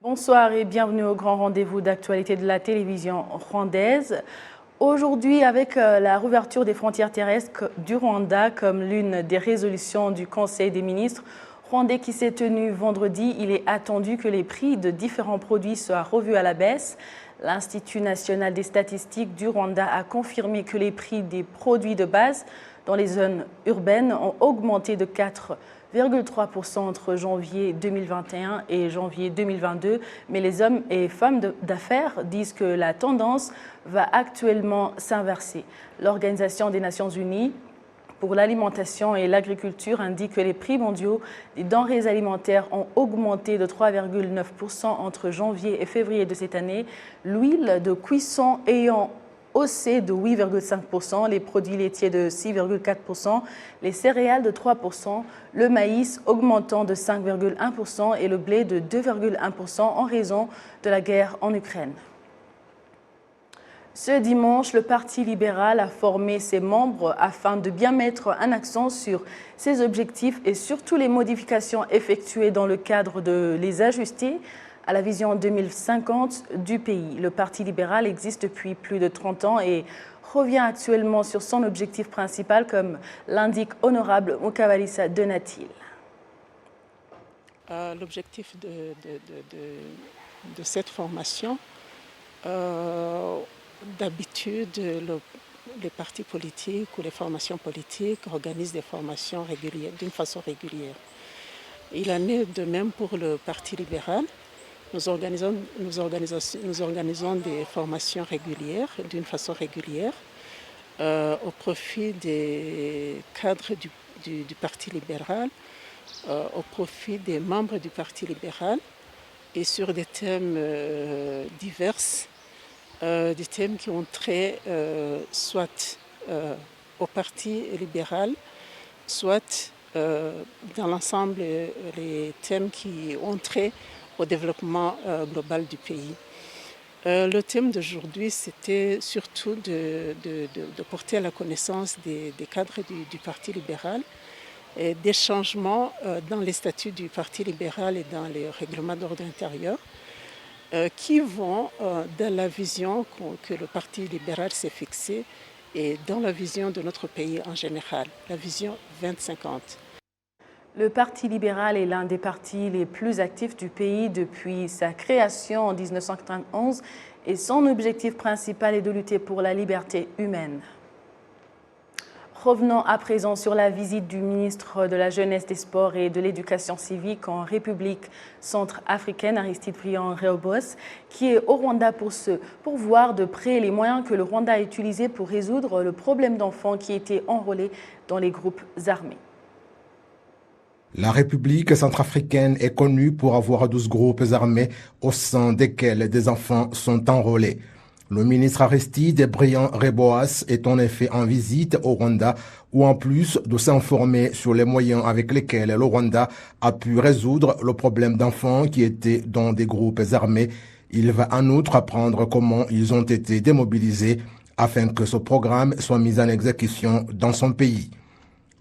Bonsoir et bienvenue au grand rendez-vous d'actualité de la télévision rwandaise. Aujourd'hui, avec la rouverture des frontières terrestres du Rwanda comme l'une des résolutions du Conseil des ministres rwandais qui s'est tenu vendredi, il est attendu que les prix de différents produits soient revus à la baisse. L'Institut national des statistiques du Rwanda a confirmé que les prix des produits de base dans les zones urbaines ont augmenté de 4,3% entre janvier 2021 et janvier 2022, mais les hommes et femmes d'affaires disent que la tendance va actuellement s'inverser. L'Organisation des Nations Unies pour l'alimentation et l'agriculture indique que les prix mondiaux des denrées alimentaires ont augmenté de 3,9% entre janvier et février de cette année, l'huile de cuisson ayant haussé de 8,5%, les produits laitiers de 6,4%, les céréales de 3%, le maïs augmentant de 5,1% et le blé de 2,1% en raison de la guerre en Ukraine. Ce dimanche, le Parti libéral a formé ses membres afin de bien mettre un accent sur ses objectifs et surtout les modifications effectuées dans le cadre de les ajuster à la vision 2050 du pays. Le Parti libéral existe depuis plus de 30 ans et revient actuellement sur son objectif principal, comme l'indique Honorable Mukabalisa Donatil. L'objectif de cette formation, d'habitude, les partis politiques ou les formations politiques organisent des formations régulières, d'une façon régulière. Il en est de même pour le Parti libéral. Nous organisons des formations régulières, d'une façon régulière, au profit des cadres du Parti libéral, au profit des membres du Parti libéral et sur des thèmes divers, des thèmes qui ont trait soit au Parti libéral, soit dans l'ensemble les thèmes qui ont trait au développement global du pays. Le thème d'aujourd'hui, c'était surtout de porter à la connaissance des cadres du Parti libéral et des changements dans les statuts du Parti libéral et dans les règlements d'ordre intérieur qui vont dans la vision que le Parti libéral s'est fixée et dans la vision de notre pays en général, la vision 2050. Le Parti libéral est l'un des partis les plus actifs du pays depuis sa création en 1991 et son objectif principal est de lutter pour la liberté humaine. Revenons à présent sur la visite du ministre de la Jeunesse, des Sports et de l'Éducation civique en République centrafricaine, Aristide Briand-Rehoboth, qui est au Rwanda pour voir de près les moyens que le Rwanda a utilisés pour résoudre le problème d'enfants qui étaient enrôlés dans les groupes armés. La République centrafricaine est connue pour avoir 12 groupes armés au sein desquels des enfants sont enrôlés. Le ministre Aristide Briand-Rehoboth est en effet en visite au Rwanda où en plus de s'informer sur les moyens avec lesquels le Rwanda a pu résoudre le problème d'enfants qui étaient dans des groupes armés, il va en outre apprendre comment ils ont été démobilisés afin que ce programme soit mis en exécution dans son pays.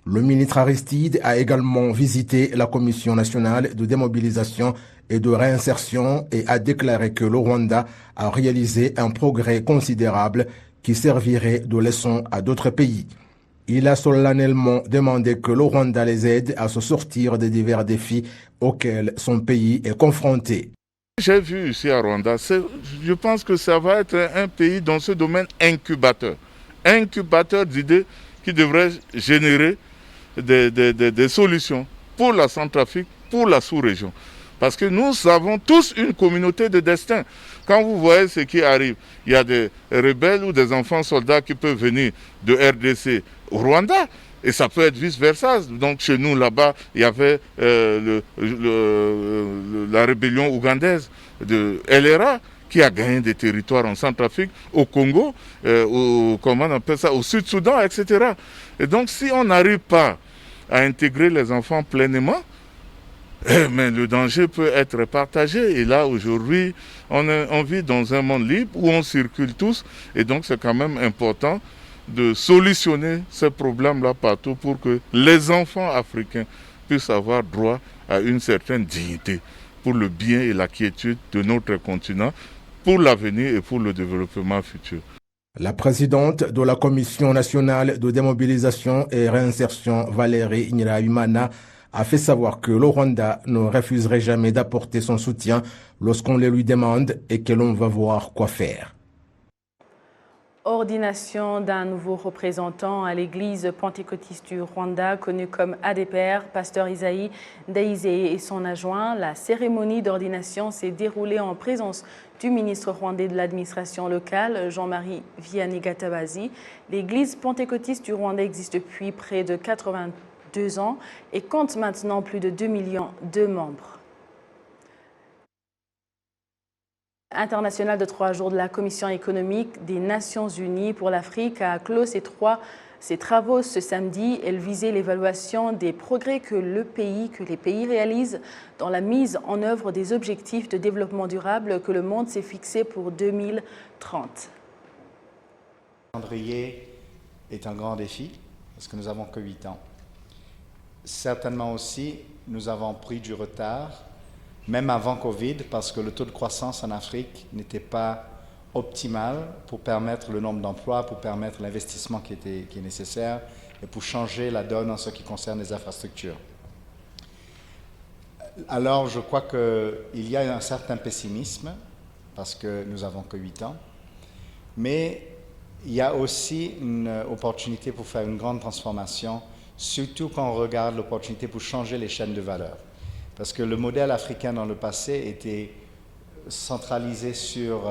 Le ministre Aristide a également visité la Commission nationale de démobilisation et de réinsertion et a déclaré que le Rwanda a réalisé un progrès considérable qui servirait de leçon à d'autres pays. Il a solennellement demandé que le Rwanda les aide à se sortir des divers défis auxquels son pays est confronté. J'ai vu ici à Rwanda, je pense que ça va être un pays dans ce domaine incubateur d'idées qui devrait générer des solutions pour la Centrafrique, pour la sous-région. Parce que nous avons tous une communauté de destin. Quand vous voyez ce qui arrive, il y a des rebelles ou des enfants soldats qui peuvent venir de RDC au Rwanda. Et ça peut être vice-versa. Donc chez nous, là-bas, il y avait la rébellion ougandaise de LRA qui a gagné des territoires en Centrafrique, au Congo, comment on appelle ça, au Sud-Soudan, etc. Et donc si on n'arrive pas à intégrer les enfants pleinement, mais le danger peut être partagé. Et là, aujourd'hui, on vit dans un monde libre où on circule tous. Et donc, c'est quand même important de solutionner ces problèmes-là partout pour que les enfants africains puissent avoir droit à une certaine dignité. pour le bien et la quiétude de notre continent, pour l'avenir et pour le développement futur. La présidente de la Commission nationale de démobilisation et réinsertion, Valérie Nyiraimana, a fait savoir que le Rwanda ne refuserait jamais d'apporter son soutien lorsqu'on le lui demande et que l'on va voir quoi faire. Ordination d'un nouveau représentant à l'église pentecôtiste du Rwanda, connu comme ADPR, pasteur Isaïe Daïzé et son adjoint. La cérémonie d'ordination s'est déroulée en présence du ministre rwandais de l'administration locale, Jean-Marie Vianney Gatabazi. L'église pentecôtiste du Rwanda existe depuis près de 82 ans et compte maintenant plus de 2 millions de membres. International de 3 jours de la Commission économique des Nations Unies pour l'Afrique a clos ses travaux ce samedi. Elle visait l'évaluation des progrès que les pays réalisent dans la mise en œuvre des objectifs de développement durable que le monde s'est fixé pour 2030. Le calendrier est un grand défi parce que nous n'avons que 8 ans. Certainement aussi, nous avons pris du retard même avant Covid, parce que le taux de croissance en Afrique n'était pas optimal pour permettre le nombre d'emplois, pour permettre l'investissement qui est nécessaire et pour changer la donne en ce qui concerne les infrastructures. Alors, je crois qu'il y a un certain pessimisme, parce que nous n'avons que 8 ans, mais il y a aussi une opportunité pour faire une grande transformation, surtout quand on regarde l'opportunité pour changer les chaînes de valeur. Parce que le modèle africain dans le passé était centralisé sur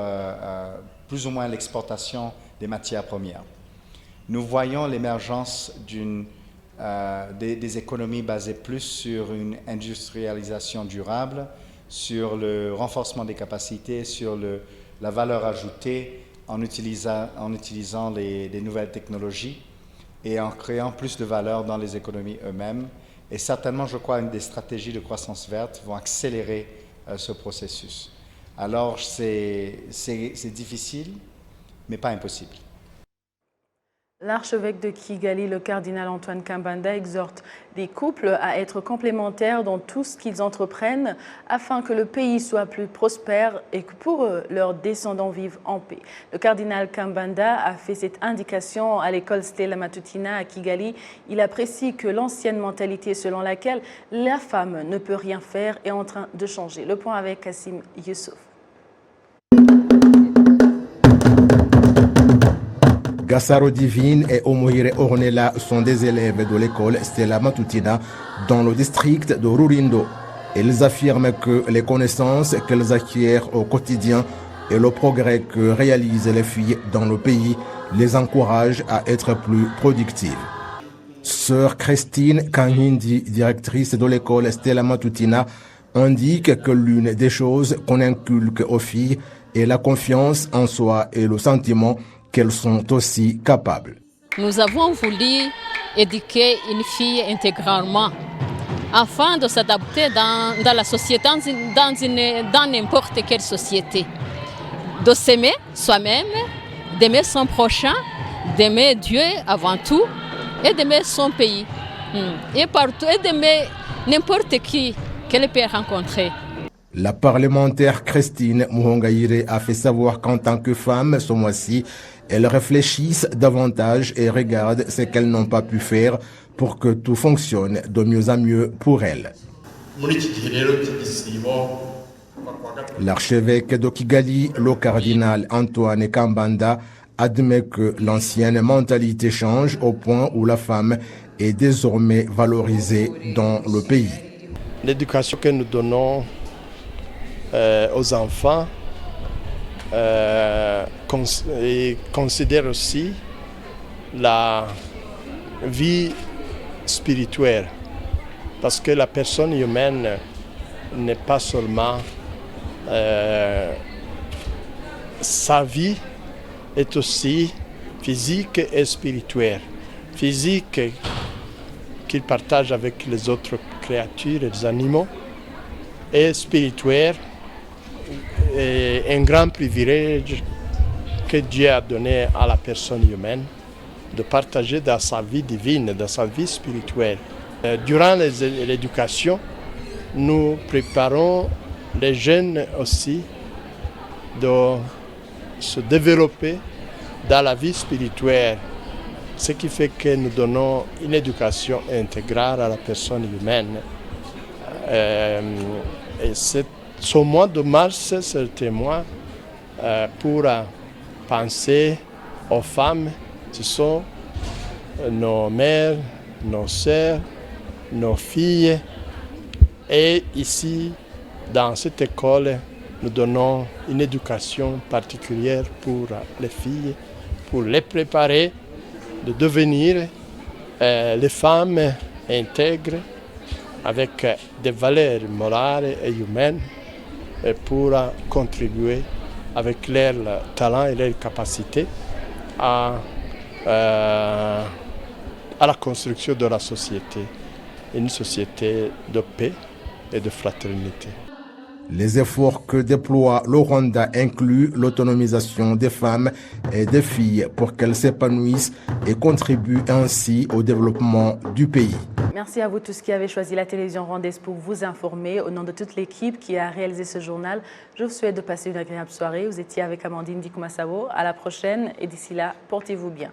plus ou moins l'exportation des matières premières. Nous voyons l'émergence des économies basées plus sur une industrialisation durable, sur le renforcement des capacités, sur la valeur ajoutée en utilisant les nouvelles technologies et en créant plus de valeur dans les économies eux-mêmes. Et certainement, je crois, une des stratégies de croissance verte vont accélérer ce processus. Alors, c'est difficile, mais pas impossible. L'archevêque de Kigali, le cardinal Antoine Kambanda, exhorte les couples à être complémentaires dans tout ce qu'ils entreprennent afin que le pays soit plus prospère et que pour eux, leurs descendants vivent en paix. Le cardinal Kambanda a fait cette indication à l'école Stella Matutina à Kigali. Il apprécie que l'ancienne mentalité selon laquelle la femme ne peut rien faire est en train de changer. Le point avec Kassim Youssouf. Gassaro Divine et Omohire Ornella sont des élèves de l'école Stella Matutina dans le district de Rulindo. Ils affirment que les connaissances qu'elles acquièrent au quotidien et le progrès que réalisent les filles dans le pays les encouragent à être plus productives. Sœur Christine Kanhindi, directrice de l'école Stella Matutina, indique que l'une des choses qu'on inculque aux filles est la confiance en soi et le sentiment qu'elles sont aussi capables. Nous avons voulu éduquer une fille intégralement afin de s'adapter dans la société, dans n'importe quelle société. De s'aimer soi-même, d'aimer son prochain, d'aimer Dieu avant tout et d'aimer son pays. Et partout, et d'aimer n'importe qui qu'elle peut rencontrer. La parlementaire Christine Muhongaire a fait savoir qu'en tant que femme, ce mois-ci, elles réfléchissent davantage et regardent ce qu'elles n'ont pas pu faire pour que tout fonctionne de mieux en mieux pour elles. L'archevêque de Kigali, le cardinal Antoine Kambanda, admet que l'ancienne mentalité change au point où la femme est désormais valorisée dans le pays. L'éducation que nous donnons aux enfants considère aussi la vie spirituelle, parce que la personne humaine n'est pas seulement sa vie est aussi physique et spirituelle. Physique qu'il partage avec les autres créatures et les animaux, et spirituelle est un grand privilège que Dieu a donné à la personne humaine de partager dans sa vie divine, dans sa vie spirituelle. Durant l'éducation, nous préparons les jeunes aussi de se développer dans la vie spirituelle, ce qui fait que nous donnons une éducation intégrale à la personne humaine. Et ce mois de mars, c'est un mois pour penser aux femmes. Ce sont nos mères, nos sœurs, nos filles. Et ici, dans cette école, nous donnons une éducation particulière pour les filles, pour les préparer de devenir les femmes intègres avec des valeurs morales et humaines pour contribuer avec leur talent et leurs capacités à la construction de la société, une société de paix et de fraternité. Les efforts que déploie le Rwanda incluent l'autonomisation des femmes et des filles pour qu'elles s'épanouissent et contribuent ainsi au développement du pays. Merci à vous tous qui avez choisi la télévision rwandaise pour vous informer. Au nom de toute l'équipe qui a réalisé ce journal, je vous souhaite de passer une agréable soirée. Vous étiez avec Amandine Dikumasabo. À la prochaine et d'ici là, portez-vous bien.